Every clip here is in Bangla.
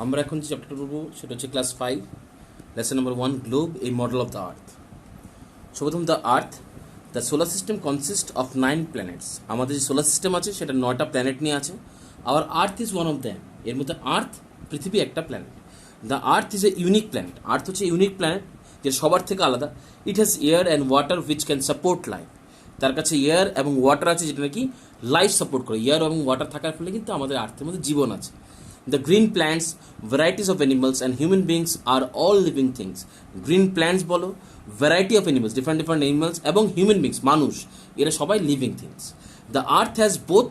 আমরা এখন যে চ্যাপ্টার পড়বো সেটা হচ্ছে class 5 lesson number 1 globe a model of the earth. সর্বপ্রথম the earth the solar system consist of 9 planets. আমাদের যে সোলার সিস্টেম আছে সেটা 9টা প্ল্যানেট নিয়ে আছে। Our earth is one of them. এর মধ্যে আর্থ পৃথিবী একটা planet. The earth is a unique planet. Earth হচ্ছে ইউনিক প্ল্যানেট, যে সবার থেকে আলাদা। It has air and water which can support life. তার কাছে এয়ার এবং ওয়াটার আছে যেটা নাকি লাইফ সাপোর্ট করে। এয়ার এবং ওয়াটার থাকার ফলে কিন্তু আমাদের আর্থের মধ্যে জীবন আছে। The green plants, varieties of animals and human beings are all living things. Green plants বলো, variety of animals, different animals এবং human beings, মানুষ, এরা সবাই living things. The earth has both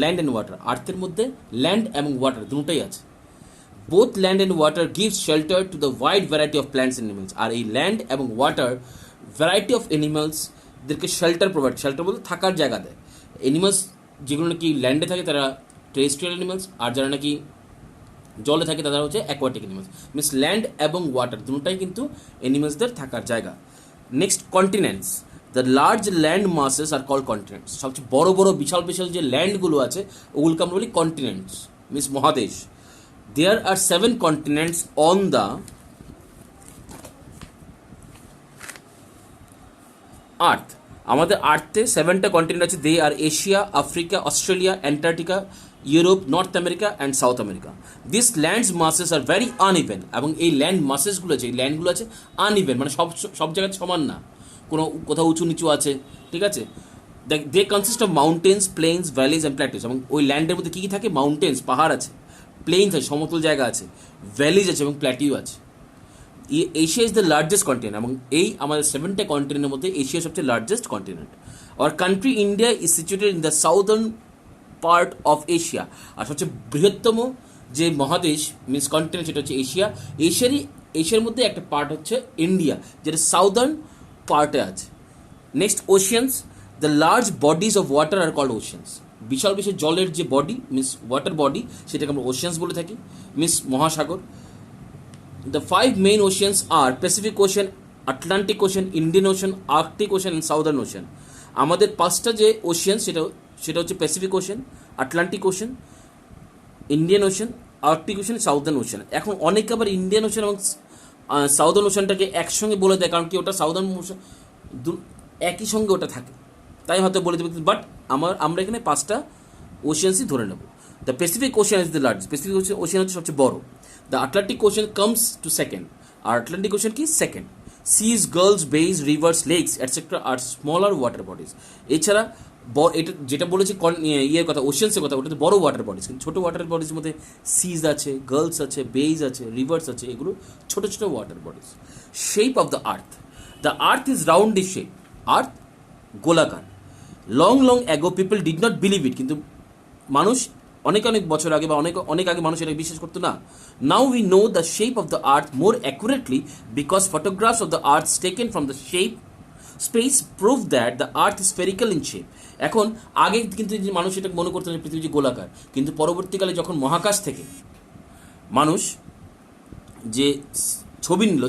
land and water. আর্থের মধ্যে land এবং water দুটোই আছে। Both land and water gives shelter to the wide variety of plants and animals. আর এই land এবং water variety of animals দেরকে shelter provide. shelter বলতে থাকার জায়গা দেয়। animals যেগুলো নাকি ল্যান্ডে থাকে তারা টেরেস্ট্রিয়াল অ্যানিমালস, আর যারা নাকি জলে থাকে তারা হচ্ছে অ্যাকোয়াটিক অ্যানিমালস। মিনস ল্যান্ড এবং ওয়াটার দুটোটাই কিন্তু অ্যানিমালসদের থাকার জায়গা। Next continents. The large land masses are called continents. সবচেয়ে বড় বড় বিশাল বিশাল যে ল্যান্ডগুলো আছে ওগুলোকে আমরা বলি কন্টিনেন্টস, মিনস মহাদেশ। There are 7 continents on the earth. আমাদের আর্থে 7টা কন্টিনেন্ট আছে। They are Asia, Africa, Australia, Antarctica, Europe, North America and South America. This lands masses are very uneven. এবং এই ল্যান্ড মাসেসগুলো আছে, এই ল্যান্ডগুলো আছে আনইভেন, মানে সব জায়গায় সমান না, কোথাও উঁচু নিচু আছে, ঠিক আছে। They consist of mountains, plains, valleys and plateaus. এবং ওই ল্যান্ডের মধ্যে কী কী থাকে? মাউন্টেন্স, পাহাড় আছে, প্লেন্স আছে, সমতল জায়গা আছে, ভ্যালিজ আছে এবং প্ল্যাটিউ আছে। Asia is the largest continent. এবং এই আমাদের 7টা কন্টিনেন্টের মধ্যে এশিয়া সবচেয়ে লার্জেস্ট কন্টিনেন্ট। আর country India is situated in the southern part of Asia. আর সবচেয়ে বৃহত্তম যে মহাদেশ মিনস কন্টিনেন্ট সেটা হচ্ছে এশিয়া। এশিয়ার মধ্যে একটা পার্ট হচ্ছে ইন্ডিয়া, যেটা সাউদার্ন পার্টে আছে। Next oceans. The large bodies of water are called oceans. বিশাল বিশাল জলের যে বডি মিনস ওয়াটার বডি, সেটাকে আমরা ওশিয়ানস বলে থাকি, মিনস মহাসাগর। The 5 main oceans are Pacific Ocean, Atlantic Ocean, Indian Ocean, Arctic Ocean and Southern Ocean. আমাদের 5টা যে ওশিয়ান সেটা হচ্ছে Pacific ocean, Atlantic ocean, Indian ocean, Arctic ocean, southern ocean. এখন অনেকে আবার ইন্ডিয়ান ওশান এবং সাউদার্ন ওশানটাকে একসঙ্গে বলে দেয়, কারণ কি ওটা সাউদার্ন ওশান একই সঙ্গে ওটা থাকে, তাই হয়তো বলে দেবে। বাট আমরা এখানে 5টা ওশিয়ানসই ধরে নেব। The Pacific Ocean is the largest. Pacific Ocean হচ্ছে সবচেয়ে বড়। The Atlantic Ocean comes to second. আর Atlantic Ocean কি second. Seas, gulfs, bays, rivers, lakes, etc. are smaller water bodies. এছাড়া এটা যেটা বলেছি ইয়ের কথা, ওশিয়ানসের কথা, ওটাতে বড় ওয়াটার বডিজ। কিন্তু ছোটো ওয়াটার বডিজের মধ্যে সিজ আছে, গার্লস আছে, বেইজ আছে, রিভার্স আছে, এগুলো ছোট ছোট water bodies. Shape of the earth. The earth is round is shape. Earth গোলাকার। Long ago people did not believe it. কিন্তু মানুষ অনেক বছর আগে বা অনেক আগে মানুষ এটা বিশ্বাস করতো না। Now we know the shape of the earth more accurately because photographs of the earth taken from the shape space prove that the earth is spherical in shape. এখন আগে কিন্তু মানুষ এটা মনে করতো যে পৃথিবী যে গোলাকার, কিন্তু পরবর্তীকালে যখন মহাকাশ থেকে মানুষ যে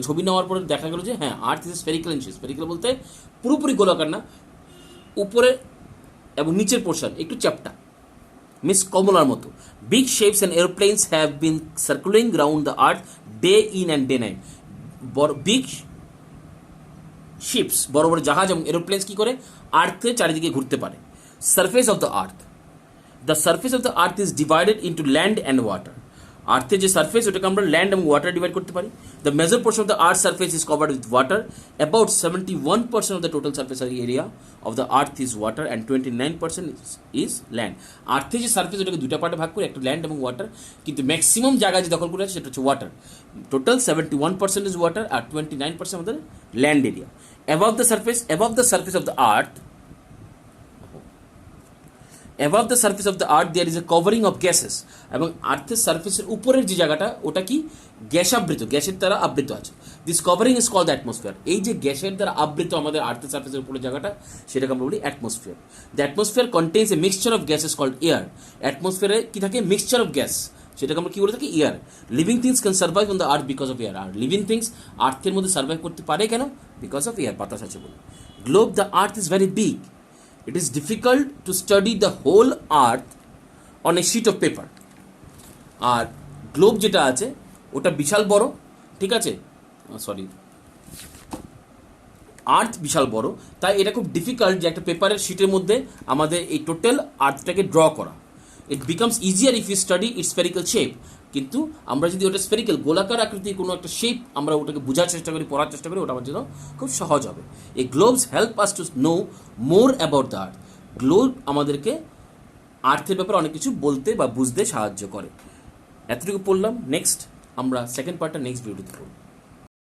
ছবি নেওয়ার পরে দেখা গেল যে হ্যাঁ, earth is spherical in shape. Spherical বলতে পুরোপুরি গোলাকার না, উপরে এবং নিচের পোর্শন একটু চ্যাপ্টা, মিস কমলার মতো। Big ships and aeroplanes have been circling round the earth day in and day night. Big ships, বড় বড় জাহাজ এবং এরোপ্লেন্স কী করে আর্থের চারিদিকে ঘুরতে পারে। Surface of the earth. The surface of the earth is divided into land and water. আর্থের যে সারফেস ওটাকে আমরা ল্যান্ড এবং ওয়াটার ডিভাইড করতে পারি। The major portion of the earth surface is covered with water. About 71% of the total surface area of the earth is water and 29% is land. আর্থের যে সারফেস ওটাকে দুটা পার্টে ভাগ করে, একটা ল্যান্ড এবং ওয়াটার, কিন্তু ম্যাক্সিমাম জায়গা যে দখল করে আছে সেটা হচ্ছে ওয়াটার। টোটাল 71% ইজ ওয়াটার আর 29% আমাদের land area. Above the surface of the earth, above the surface of the earth there is a covering of gases. এবং আর্থের সারফেসের উপরের যে জায়গাটা ওটা কি গ্যাসাবৃত, গ্যাসের দ্বারা আবৃত আছে। This covering is called the atmosphere. এই যে গ্যাসের দ্বারা আবৃত আমাদের আর্থের সারফেসের উপরের জায়গাটা, সেটাকে আমরা বলি atmosphere. The atmosphere contains a mixture of gases called air. অ্যাটমসফিয়ারে কি থাকে? মিক্সচার অফ গ্যাস, সেটাকে আমরা কী বলে থাকি? Air. Living things can survive on the earth because of air. আর লিভিং থিংস আর্থের মধ্যে সার্ভাইভ করতে পারে কেন? বিকজ অফ এয়ার, বাতাস আছে বলে। Globe, the earth is very big. It is difficult to study the whole earth on a sheet of paper. আর গ্লোব যেটা আছে ওটা বিশাল বড়, ঠিক আছে, সরি, আর্থ বিশাল বড়, তাই এটা খুব ডিফিকাল্ট যে একটা পেপারের শিটের মধ্যে আমাদের এই টোটাল আর্থটাকে ড্র করা। It becomes easier if you study its spherical shape. কিন্তু আমরা যদি ওটা স্ফেরিক্যাল গোলাকার আকৃতির কোনো একটা শেপ আমরা ওটাকে বোঝার চেষ্টা করি, পড়ার চেষ্টা করি, ওটা আমার জন্য খুব সহজ হবে। এই globes help us to know more about the earth. Globe আমাদেরকে আর্থের ব্যাপারে অনেক কিছু বলতে বা বুঝতে সাহায্য করে। এতটুকু পড়লাম। নেক্সট আমরা সেকেন্ড পার্টটা নেক্সট ভিডিওতে পড়ব।